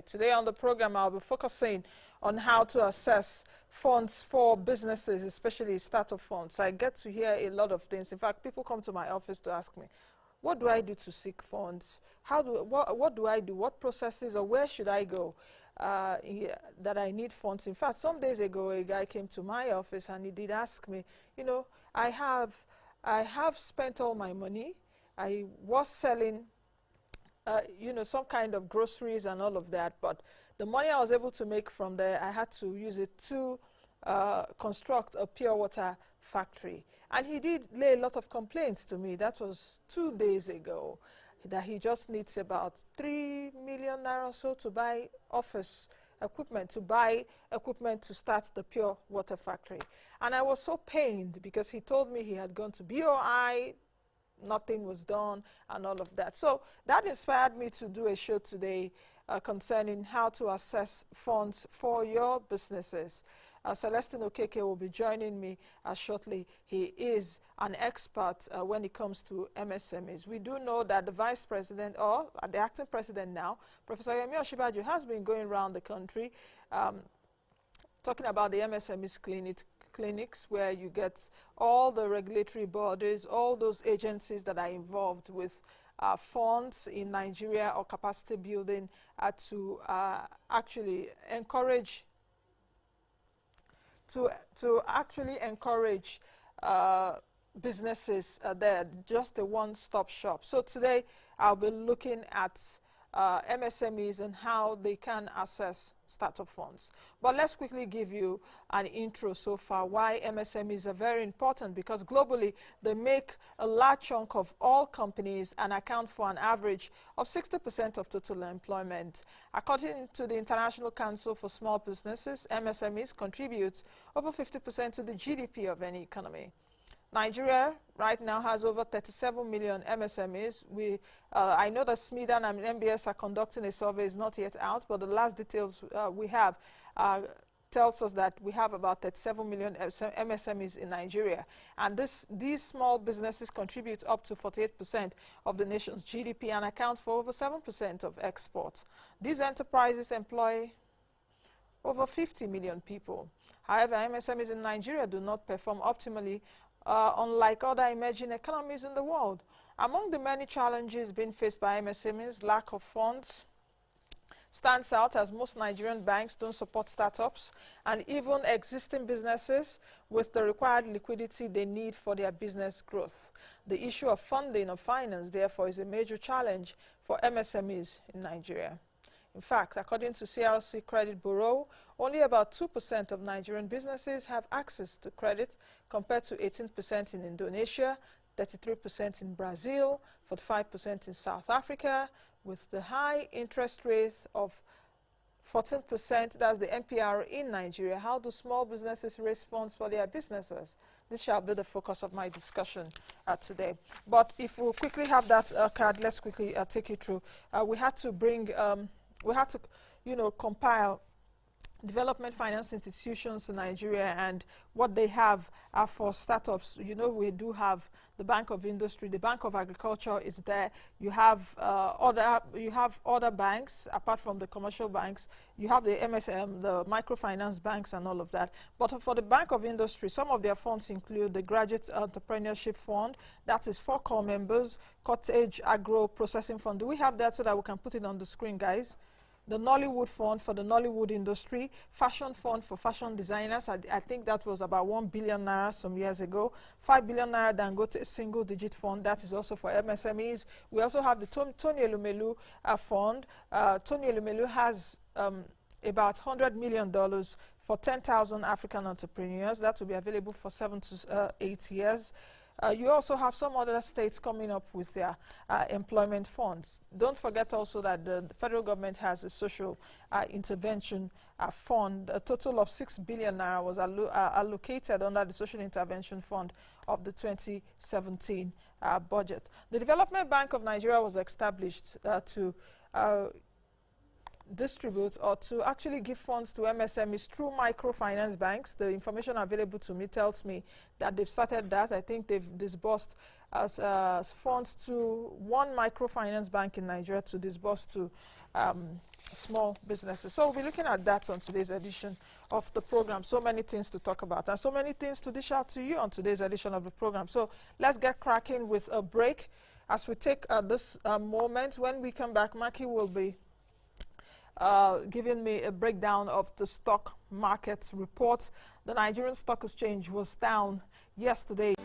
Today on the program, I'll be focusing on how to assess funds for businesses, especially startup funds. I get to hear a lot of things. In fact, people come to my office to ask me, what do I do to seek funds? What do I do? What processes or where should I go that I need funds? In fact, some days ago, a guy came to my office and he did ask me, I have spent all my money. I was selling some kind of groceries and all of that. But the money I was able to make from there, I had to use it to construct a pure water factory. And he did lay a lot of complaints to me. That was 2 days ago, that he just needs about 3 million naira or so to buy office equipment, to start the pure water factory. And I was so pained because he told me he had gone to BOI, nothing was done, and all of that. So that inspired me to do a show today concerning how to assess funds for your businesses. Celestine Okeke will be joining me shortly. He is an expert when it comes to MSMEs. We do know that the Vice President, or the Acting President now, Professor Yemi Osinbajo, has been going around the country talking about the MSMEs clinics where you get all the regulatory bodies, all those agencies that are involved with funds in Nigeria or capacity building to actually encourage businesses there, just a one-stop shop. So today I'll be looking at MSMEs and how they can access startup funds. But let's quickly give you an intro so far why MSMEs are very important, because globally they make a large chunk of all companies and account for an average of 60% of total employment. According to the International Council for Small Businesses, MSMEs contribute over 50% to the GDP of any economy. Nigeria right now has over 37 million MSMEs. I know that SMEDAN and MBS are conducting a survey. It's not yet out, but the last details we have tells us that we have about 37 million MSMEs in Nigeria. And these small businesses contribute up to 48% of the nation's GDP and account for over 7% of exports. These enterprises employ over 50 million people. However, MSMEs in Nigeria do not perform optimally unlike other emerging economies in the world. Among the many challenges being faced by MSMEs, lack of funds stands out, as most Nigerian banks don't support startups and even existing businesses with the required liquidity they need for their business growth. The issue of funding or finance, therefore, is a major challenge for MSMEs in Nigeria. In fact, according to CRC Credit Bureau, only about 2% of Nigerian businesses have access to credit, compared to 18% in Indonesia, 33% in Brazil, 45% in South Africa, with the high interest rate of 14%, that's the MPR in Nigeria. How do small businesses raise funds for their businesses? This shall be the focus of my discussion today. But if we'll quickly have that card, let's quickly take you through. We had to compile development finance institutions in Nigeria and what they have for startups. We do have the Bank of Industry, the Bank of Agriculture is there. You have other banks apart from the commercial banks. You have the MSM, the microfinance banks, and all of that. But for the Bank of Industry, some of their funds include the Graduate Entrepreneurship Fund. That is 4 core members. Cottage Agro Processing Fund. Do we have that so that we can put it on the screen, guys? The Nollywood Fund for the Nollywood industry, Fashion Fund for fashion designers. I think that was about 1 billion naira some years ago. 5 billion naira Dangote single-digit fund. That is also for MSMEs. We also have the Tony Elumelu Fund. Tony Elumelu has about $100 million for 10,000 African entrepreneurs. That will be available for 7 to 8 years. You also have some other states coming up with their employment funds. Don't forget also that the federal government has a social intervention fund. A total of 6 billion naira was allocated under the social intervention fund of the 2017 budget. The Development Bank of Nigeria was established to distribute or to actually give funds to MSMEs through microfinance banks. The information available to me tells me that they've started that. I think they've disbursed as funds to one microfinance bank in Nigeria to disburse to small businesses. So we'll be looking at that on today's edition of the program. So many things to talk about and so many things to dish out to you on today's edition of the program. So let's get cracking with a break. As we take this moment, when we come back, Maki will be giving me a breakdown of the stock market report. The Nigerian Stock Exchange was down yesterday.